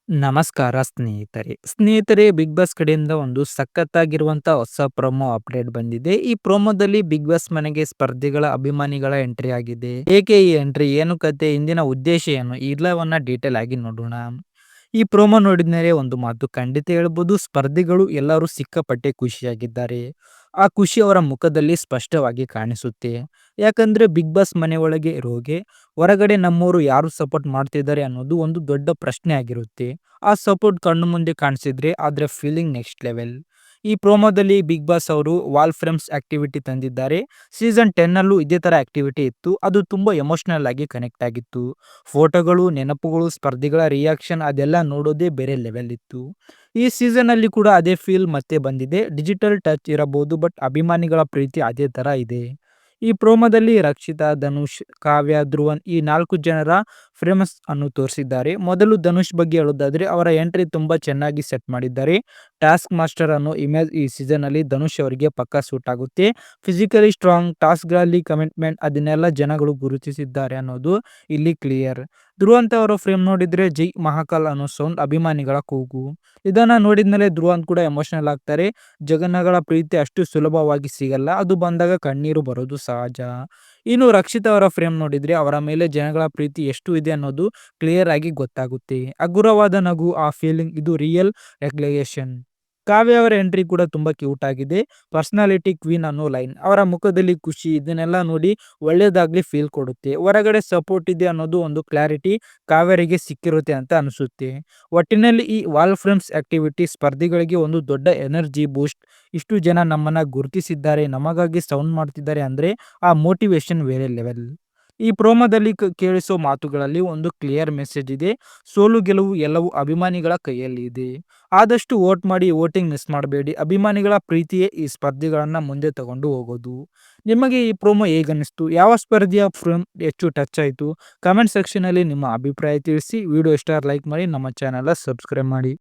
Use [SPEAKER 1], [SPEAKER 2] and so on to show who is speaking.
[SPEAKER 1] ನಮಸ್ಕಾರ ಸ್ನೇಹಿತರೆ big boss ಕಡೆಯಿಂದ ಒಂದು ಸಖತ್ತಾಗಿರುವಂತ ಹೊಸ ಪ್ರೊಮೋ ಅಪ್ಡೇಟ್ ಬಂದಿದೆ. ಈ ಪ್ರೊಮೋದಲ್ಲಿ ಬಿಗ್ ಬಾಸ್ ಮನೆಗೆ ಸ್ಪರ್ಧಿಗಳ ಅಭಿಮಾನಿಗಳ ಎಂಟ್ರಿ ಆಗಿದೆ. ಏಕೆ ಈ ಎಂಟ್ರಿ, ಏನು ಕತೆ, ಇಂದಿನ ಉದ್ದೇಶ ಏನು, ಎಲ್ಲವನ್ನ ಡೀಟೇಲ್ ಆಗಿ ನೋಡೋಣ. ಈ ಪ್ರೊಮೋ ನೋಡಿದ್ಮೇಲೆ ಒಂದು ಮಾತು ಖಂಡಿತ ಹೇಳ್ಬೋದು, ಸ್ಪರ್ಧಿಗಳು ಎಲ್ಲರೂ ಸಿಕ್ಕಾಪಟ್ಟೆ ಖುಷಿಯಾಗಿದ್ದಾರೆ. ಆ ಖುಷಿ ಅವರ ಮುಖದಲ್ಲಿ ಸ್ಪಷ್ಟವಾಗಿ ಕಾಣಿಸುತ್ತೆ. ಯಾಕಂದ್ರೆ ಬಿಗ್ ಬಾಸ್ ಮನೆ ಒಳಗೆ ಇರೋಗೆ ಹೊರಗಡೆ ನಮ್ಮವರು ಯಾರು ಸಪೋರ್ಟ್ ಮಾಡ್ತಿದ್ದಾರೆ ಅನ್ನೋದು ಒಂದು ದೊಡ್ಡ ಪ್ರಶ್ನೆ ಆಗಿರುತ್ತೆ. ಆ ಸಪೋರ್ಟ್ ಕಣ್ಣು ಮುಂದೆ ಕಾಣಿಸಿದ್ರೆ ಆದ್ರೆ ಫೀಲಿಂಗ್ ನೆಕ್ಸ್ಟ್ ಲೆವೆಲ್. ಈ ಪ್ರೋಮೋದಲ್ಲಿ ಬಿಗ್ ಬಾಸ್ ಅವರು ವಾಲ್ ಫ್ರೇಮ್ಸ್ ಆಕ್ಟಿವಿಟಿ ತಂದಿದ್ದಾರೆ. ಸೀಸನ್ 10 ಅಲ್ಲೂ ಇದೇ ತರ ಆಕ್ಟಿವಿಟಿ ಇತ್ತು. ಅದು ತುಂಬಾ ಎಮೋಷನಲ್ ಆಗಿ ಕನೆಕ್ಟ್ ಆಗಿತ್ತು. ಫೋಟೋಗಳು, ನೆನಪುಗಳು, ಸ್ಪರ್ಧಿಗಳ ರಿಯಾಕ್ಷನ್ ಅದೆಲ್ಲ ನೋಡೋದೇ ಬೇರೆ ಲೆವೆಲ್ ಇತ್ತು. ಈ ಸೀಸನ್ ಅಲ್ಲಿ ಕೂಡ ಅದೇ ಫೀಲ್ ಮತ್ತೆ ಬಂದಿದೆ. ಡಿಜಿಟಲ್ ಟಚ್ ಇರಬಹುದು, ಬಟ್ ಅಭಿಮಾನಿಗಳ ಪ್ರೀತಿ ಅದೇ ತರ ಇದೆ. ಈ ಪ್ರೋಮೋದಲ್ಲಿ ರಕ್ಷಿತಾ, ಧನುಷ್, ಕಾವ್ಯ, ಧ್ರುವನ್ ಈ 4 ಜನರ ಫ್ರೇಮ್ಸ್ ಅನ್ನು ತೋರಿಸಿದ್ದಾರೆ. ಮೊದಲು ಧನುಷ್ ಬಗ್ಗೆ ಹೇಳೋದಾದ್ರೆ ಅವರ ಎಂಟ್ರಿ ತುಂಬಾ ಚೆನ್ನಾಗಿ ಸೆಟ್ ಮಾಡಿದ್ದಾರೆ. ಟಾಸ್ಕ್ ಮಾಸ್ಟರ್ ಅನ್ನೋ ಇಮೇಜ್ ಈ ಸೀಸನ್ ಅಲ್ಲಿ ಧನುಷ್ ಅವರಿಗೆ ಪಕ್ಕಾ ಸೂಟ್ ಆಗುತ್ತೆ. ಫಿಸಿಕಲಿ ಸ್ಟ್ರಾಂಗ್, ಟಾಸ್ಕ್ಗಳಲ್ಲಿ ಕಮಿಟ್ಮೆಂಟ್ ಅದನ್ನೆಲ್ಲ ಜನಗಳು ಗುರುತಿಸಿದ್ದಾರೆ ಅನ್ನೋದು ಇಲ್ಲಿ ಕ್ಲಿಯರ್. ಧ್ರುವಂತ್ ಅವರ ಫ್ರೇಮ್ ನೋಡಿದ್ರೆ ಜೈ ಮಹಾಕಾಲ್ ಅನ್ನೋ ಸೌಂಡ್ ಅಭಿಮಾನಿಗಳ ಕೂಗು. ಇದನ್ನ ನೋಡಿದ್ಮೇಲೆ ಧ್ರುವಂತ್ ಕೂಡ ಎಮೋಷನಲ್ ಆಗ್ತಾರೆ. ಜಗನ್ನಗಳ ಪ್ರೀತಿ ಅಷ್ಟು ಸುಲಭವಾಗಿ ಸಿಗಲ್ಲ, ಅದು ಬಂದಾಗ ಕಣ್ಣೀರು ಬರೋದು ಸಹಜ. ಇನ್ನು ರಕ್ಷಿತ್ ಅವರ ಫ್ರೇಮ್ ನೋಡಿದ್ರೆ ಅವರ ಮೇಲೆ ಜನಗಳ ಪ್ರೀತಿ ಎಷ್ಟು ಇದೆ ಅನ್ನೋದು ಕ್ಲಿಯರ್ ಆಗಿ ಗೊತ್ತಾಗುತ್ತೆ. ಹಗುರವಾದ ನಗು, ಆ ಫೀಲಿಂಗ್ ಇದು ರಿಯಲ್ ರೆಗ್ಯುಲೇಷನ್. ಕಾವ್ಯ ಅವರ ಎಂಟ್ರಿ ಕೂಡ ತುಂಬಾ ಕ್ಯೂಟ್ ಆಗಿದೆ. ಪರ್ಸನಾಲಿಟಿ ಕ್ವೀನ್ ಅನ್ನೋ ಲೈನ್, ಅವರ ಮುಖದಲ್ಲಿ ಖುಷಿ, ಇದನ್ನೆಲ್ಲ ನೋಡಿ ಒಳ್ಳೇದಾಗ್ಲಿ ಫೀಲ್ ಕೊಡುತ್ತೆ. ಹೊರಗಡೆ ಸಪೋರ್ಟ್ ಇದೆ ಅನ್ನೋದು ಒಂದು ಕ್ಲಾರಿಟಿ ಕಾವೇರಿಗೆ ಸಿಕ್ಕಿರುತ್ತೆ ಅಂತ ಅನಿಸುತ್ತೆ. ಒಟ್ಟಿನಲ್ಲಿ ಈ ವಾಲ್ ಫ್ರೇಮ್ಸ್ ಆಕ್ಟಿವಿಟಿ ಸ್ಪರ್ಧಿಗಳಿಗೆ ಒಂದು ದೊಡ್ಡ ಎನರ್ಜಿ ಬೂಸ್ಟ್. ಇಷ್ಟು ಜನ ನಮ್ಮನ್ನ ಗುರುತಿಸಿದ್ದಾರೆ, ನಮಗಾಗಿ ಸೌಂಡ್ ಮಾಡ್ತಿದ್ದಾರೆ ಅಂದ್ರೆ ಆ ಮೋಟಿವೇಶನ್ ಬೇರೆ ಲೆವೆಲ್. ಈ ಪ್ರೋಮೋದಲ್ಲಿ ಕೇಳಿಸೋ ಮಾತುಗಳಲ್ಲಿ ಒಂದು ಕ್ಲಿಯರ್ ಮೆಸೇಜ್ ಇದೆ. ಸೋಲು ಗೆಲುವು ಎಲ್ಲವೂ ಅಭಿಮಾನಿಗಳ ಕೈಯಲ್ಲಿ ಇದೆ. ಆದಷ್ಟು ವೋಟ್ ಮಾಡಿ, ವೋಟಿಂಗ್ ಮಿಸ್ ಮಾಡಬೇಡಿ. ಅಭಿಮಾನಿಗಳ ಪ್ರೀತಿಯೇ ಈ ಸ್ಪರ್ಧಿಗಳನ್ನ ಮುಂದೆ ತಗೊಂಡು ಹೋಗೋದು. ನಿಮಗೆ ಈ ಪ್ರೋಮೋ ಹೇಗನ್ನಿಸ್ತು? ಯಾವ ಸ್ಪರ್ಧಿಯ ಫ್ರೇಮ್ ಹೆಚ್ಚು ಟಚ್ ಆಯಿತು? ಕಮೆಂಟ್ ಸೆಕ್ಷನ್ ಅಲ್ಲಿ ನಿಮ್ಮ ಅಭಿಪ್ರಾಯ ತಿಳಿಸಿ. ವಿಡಿಯೋ ಇಷ್ಟ ಲೈಕ್ ಮಾಡಿ, ನಮ್ಮ ಚಾನೆಲ್ ಸಬ್ಸ್ಕ್ರೈಬ್ ಮಾಡಿ.